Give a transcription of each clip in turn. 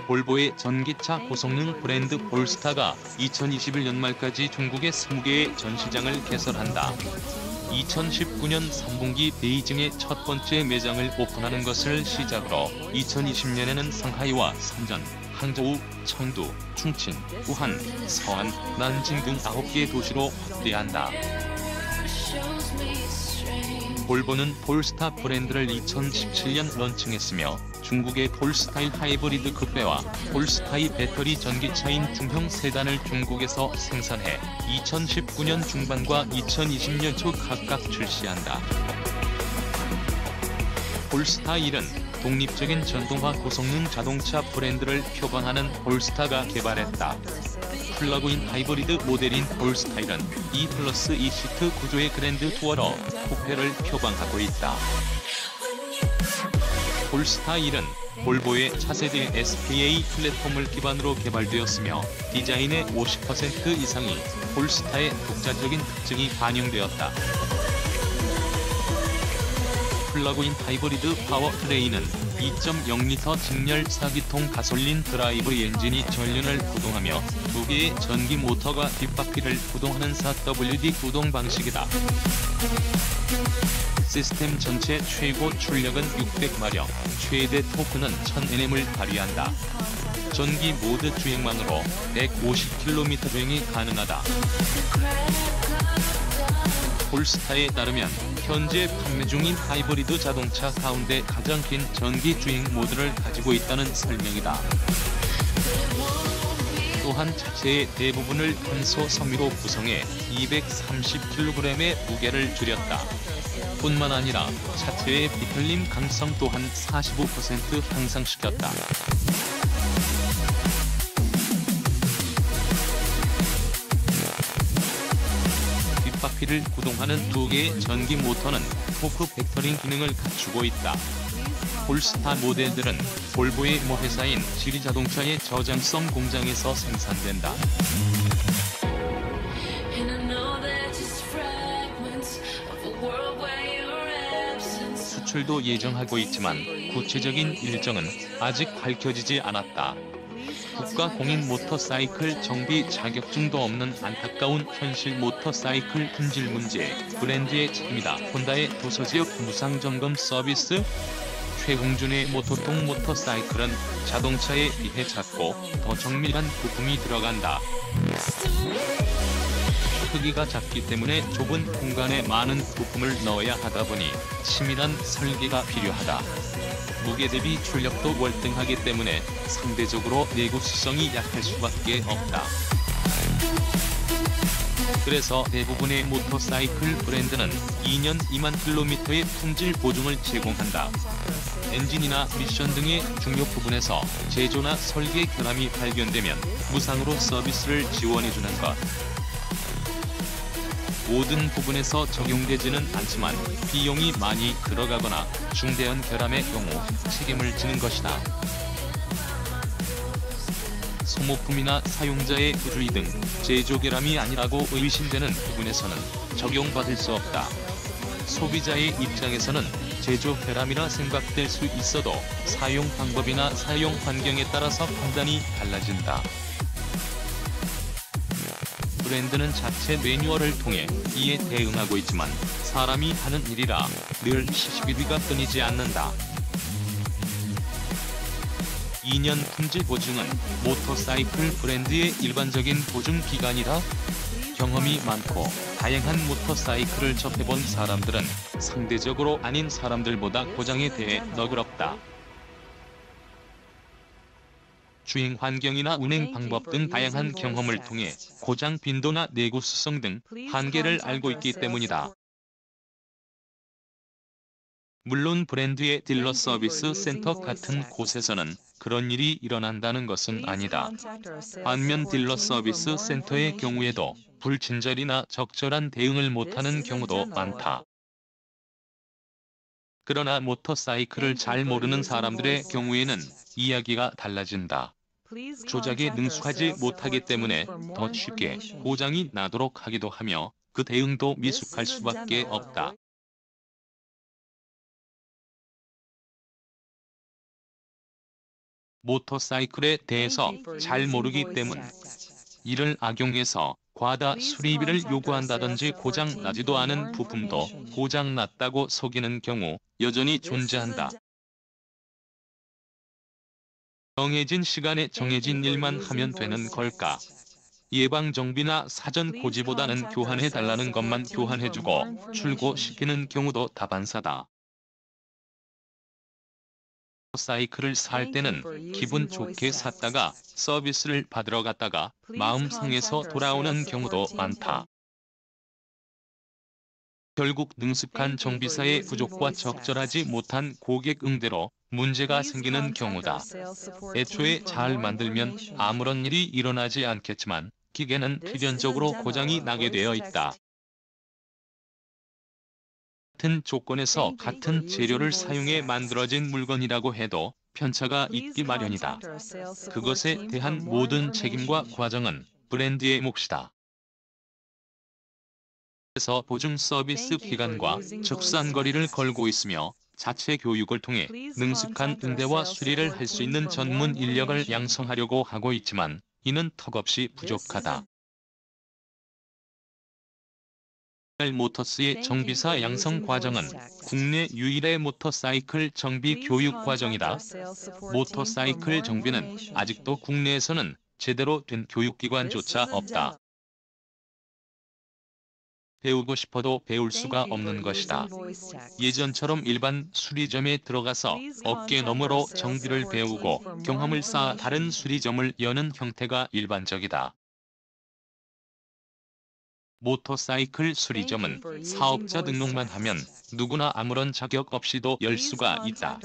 볼보의 전기차 고성능 브랜드 볼스타가 2021년 말까지 중국의 20개의 전시장을 개설한다. 2019년 3분기 베이징에 첫 번째 매장을 오픈하는 것을 시작으로 2020년에는 상하이와 선전, 항저우, 청두, 충칭, 우한, 서안, 난징 등 9개 도시로 확대한다. 볼보는 볼스타 브랜드를 2017년 런칭했으며 중국의 폴스타일 하이브리드 급배와 폴스타일 배터리 전기차인 중형 세단을 중국에서 생산해 2019년 중반과 2020년 초 각각 출시한다. 폴스타일은 독립적인 전동화 고성능 자동차 브랜드를 표방하는 볼스타가 개발했다. 플러그인 하이브리드 모델인 볼스타일은 E+E 시트 구조의 그랜드 투어러 쿠페를 표방하고 있다. 볼스타일은 볼보의 차세대 SPA 플랫폼을 기반으로 개발되었으며 디자인의 50% 이상이 볼스타의 독자적인 특징이 반영되었다. 플러그인 하이브리드 파워트레인은 2.0L 직렬 4기통 가솔린 드라이브 엔진이 전륜을 구동하며 2개의 전기 모터가 뒷바퀴를 구동하는 4WD 구동 방식이다. 시스템 전체 최고 출력은 600마력, 최대 토크는 1000Nm을 발휘한다. 전기 모드 주행만으로 150km 주행이 가능하다. 볼스타에 따르면 현재 판매 중인 하이브리드 자동차 가운데 가장 긴 전기 주행 모드를 가지고 있다는 설명이다. 또한 차체의 대부분을 탄소 섬유로 구성해 230kg의 무게를 줄였다. 뿐만 아니라 차체의 비틀림 강성 또한 45% 향상시켰다. 뒷바퀴를 구동하는 2개의 전기 모터는 토크 벡터링 기능을 갖추고 있다. 볼스타 모델들은 볼보의 모 회사인 지리자동차의 저장성 공장에서 생산된다. 수출도 예정하고 있지만 구체적인 일정은 아직 밝혀지지 않았다. 국가 공인 모터사이클 정비 자격증도 없는 안타까운 현실 모터사이클 품질 문제, 브랜드의 책임이다. 혼다의 도서지역 무상점검 서비스? 최홍준의 모토통 모터사이클은 자동차에 비해 작고 더 정밀한 부품이 들어간다. 크기가 작기 때문에 좁은 공간에 많은 부품을 넣어야 하다 보니 치밀한 설계가 필요하다. 무게 대비 출력도 월등하기 때문에 상대적으로 내구성이 약할 수밖에 없다. 그래서 대부분의 모터사이클 브랜드는 2년 2만 킬로미터의 품질 보증을 제공한다. 엔진이나 미션 등의 중요 부분에서 제조나 설계 결함이 발견되면 무상으로 서비스를 지원해주는 것. 모든 부분에서 적용되지는 않지만 비용이 많이 들어가거나 중대한 결함의 경우 책임을 지는 것이다. 소모품이나 사용자의 부주의 등 제조 결함이 아니라고 의심되는 부분에서는 적용받을 수 없다. 소비자의 입장에서는 제조 결함이라 생각될 수 있어도 사용 방법이나 사용 환경에 따라서 판단이 달라진다. 브랜드는 자체 매뉴얼을 통해 이에 대응하고 있지만 사람이 하는 일이라 늘 시시비비가 끊이지 않는다. 2년 품질 보증은 모터사이클 브랜드의 일반적인 보증 기간이라 경험이 많고 다양한 모터사이클을 접해본 사람들은 상대적으로 아닌 사람들보다 고장에 대해 너그럽다. 주행 환경이나 운행 방법 등 다양한 경험을 통해 고장 빈도나 내구성 등 한계를 알고 있기 때문이다. 물론 브랜드의 딜러 서비스 센터 같은 곳에서는 그런 일이 일어난다는 것은 아니다. 반면 딜러 서비스 센터의 경우에도 불친절이나 적절한 대응을 못하는 경우도 많다. 그러나 모터사이클을 잘 모르는 사람들의 경우에는 이야기가 달라진다. 조작에 능숙하지 못하기 때문에 더 쉽게 고장이 나도록 하기도 하며 그 대응도 미숙할 수밖에 없다. 모터사이클에 대해서 잘 모르기 때문 이를 악용해서 과다 수리비를 요구한다든지 고장 나지도 않은 부품도 고장 났다고 속이는 경우 여전히 존재한다. 정해진 시간에 정해진 일만 하면 되는 걸까? 예방정비나 사전 고지보다는 교환해달라는 것만 교환해주고 출고시키는 경우도 다반사다. 사이클을 살 때는 기분 좋게 샀다가 서비스를 받으러 갔다가 마음 상해서 돌아오는 경우도 많다. 결국 능숙한 정비사의 부족과 적절하지 못한 고객 응대로 문제가 생기는 경우다. 애초에 잘 만들면 아무런 일이 일어나지 않겠지만 기계는 필연적으로 고장이 나게 되어 있다. 같은 조건에서 같은 재료를 사용해 만들어진 물건이라고 해도 편차가 있기 마련이다. 그것에 대한 모든 책임과 과정은 브랜드의 몫이다. 그래서 보증 서비스 기간과 적산거리를 걸고 있으며 자체 교육을 통해 능숙한 응대와 수리를 할 수 있는 전문 인력을 양성하려고 하고 있지만 이는 턱없이 부족하다. 모터스의 정비사 양성 과정은 국내 유일의 모터사이클 정비 교육 과정이다. 모터사이클 정비는 아직도 국내에서는 제대로 된 교육기관조차 없다. 배우고 싶어도 배울 수가 없는 것이다. 예전처럼 일반 수리점에 들어가서 어깨 너머로 정비를 배우고 경험을 쌓아 다른 수리점을 여는 형태가 일반적이다. 모터사이클 수리점은 사업자 등록만 하면 누구나 아무런 자격 없이도 열 수가 있다.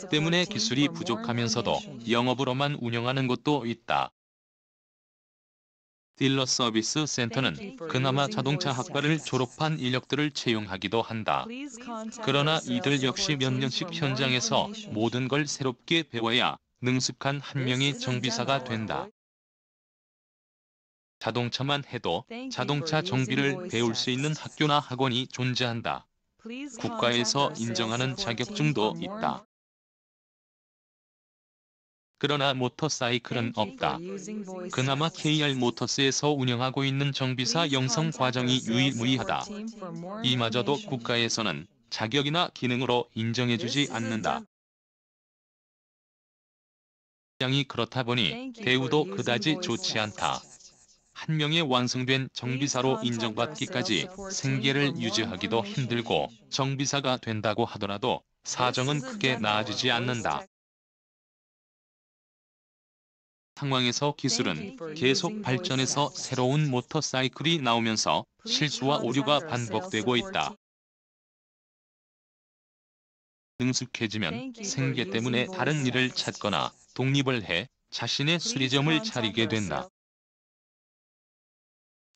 때문에 기술이 부족하면서도 영업으로만 운영하는 곳도 있다. 딜러 서비스 센터는 그나마 자동차 학과를 졸업한 인력들을 채용하기도 한다. 그러나 이들 역시 몇 년씩 현장에서 모든 걸 새롭게 배워야 능숙한 한 명의 정비사가 된다. 자동차만 해도 자동차 정비를 배울 수 있는 학교나 학원이 존재한다. 국가에서 인정하는 자격증도 있다. 그러나 모터사이클은 없다. 그나마 KR 모터스에서 운영하고 있는 정비사 영성 과정이 유일무이하다. 이마저도 국가에서는 자격이나 기능으로 인정해주지 않는다. 시장이 그렇다 보니 대우도 그다지 좋지 않다. 한 명의 완성된 정비사로 인정받기까지 생계를 유지하기도 힘들고 정비사가 된다고 하더라도 사정은 크게 나아지지 않는다. 상황에서 기술은 계속 발전해서 새로운 모터사이클이 나오면서 실수와 오류가 반복되고 있다. 능숙해지면 생계 때문에 다른 일을 찾거나 독립을 해 자신의 수리점을 차리게 된다.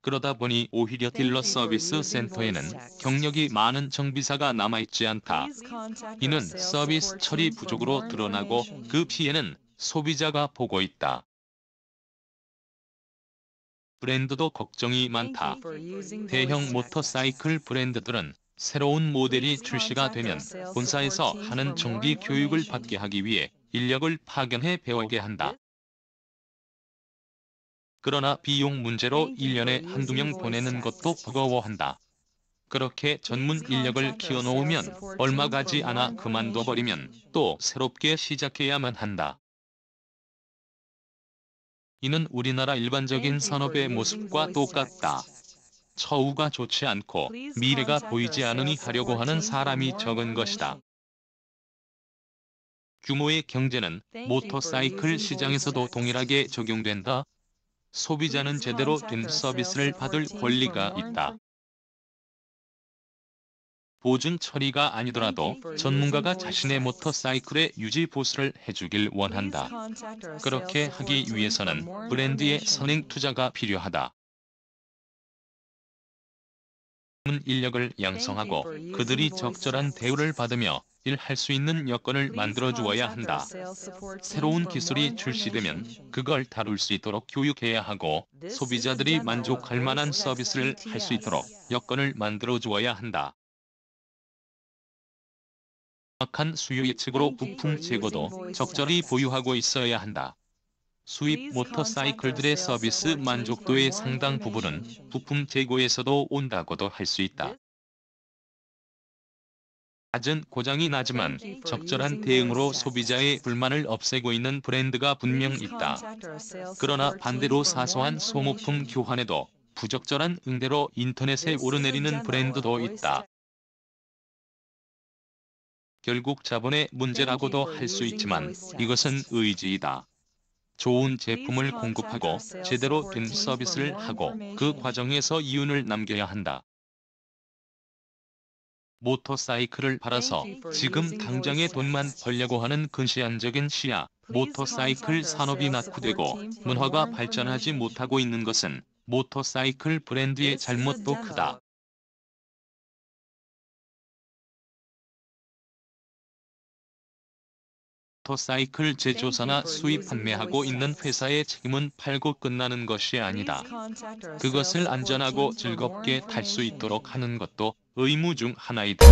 그러다 보니 오히려 딜러 서비스 센터에는 경력이 많은 정비사가 남아있지 않다. 이는 서비스 처리 부족으로 드러나고 그 피해는 소비자가 보고 있다. 브랜드도 걱정이 많다. 대형 모터사이클 브랜드들은 새로운 모델이 출시가 되면 본사에서 하는 정비 교육을 받게 하기 위해 인력을 파견해 배우게 한다. 그러나 비용 문제로 1년에 한두 명 보내는 것도 버거워한다. 그렇게 전문 인력을 키워놓으면 얼마 가지 않아 그만둬버리면 또 새롭게 시작해야만 한다. 이는 우리나라 일반적인 산업의 모습과 똑같다. 처우가 좋지 않고 미래가 보이지 않으니 하려고 하는 사람이 적은 것이다. 규모의 경제는 모터사이클 시장에서도 동일하게 적용된다. 소비자는 제대로 된 서비스를 받을 권리가 있다. 보증 처리가 아니더라도 전문가가 자신의 모터사이클의 유지 보수를 해주길 원한다. 그렇게 하기 위해서는 브랜드의 선행 투자가 필요하다. 전문 인력을 양성하고 그들이 적절한 대우를 받으며 일할 수 있는 여건을 만들어 주어야 한다. 새로운 기술이 출시되면 그걸 다룰 수 있도록 교육해야 하고 소비자들이 만족할 만한 서비스를 할 수 있도록 여건을 만들어 주어야 한다. 정확한 수요 예측으로 부품 재고도 적절히 보유하고 있어야 한다. 수입 모터사이클들의 서비스 만족도의 상당 부분은 부품 재고에서도 온다고도 할 수 있다. 낮은 고장이 나지만 적절한 대응으로 소비자의 불만을 없애고 있는 브랜드가 분명 있다. 그러나 반대로 사소한 소모품 교환에도 부적절한 응대로 인터넷에 오르내리는 브랜드도 있다. 결국 자본의 문제라고도 할 수 있지만 이것은 의지이다. 좋은 제품을 공급하고 제대로 된 서비스를 하고 그 과정에서 이윤을 남겨야 한다. 모터사이클을 팔아서 지금 당장의 돈만 벌려고 하는 근시안적인 시야, 모터사이클 산업이 낙후되고 문화가 발전하지 못하고 있는 것은 모터사이클 브랜드의 잘못도 크다. 모터사이클 제조사나 수입 판매하고 있는 회사의 책임은 팔고 끝나는 것이 아니다. 그것을 안전하고 즐겁게 탈 수 있도록 하는 것도 의무 중 하나이다.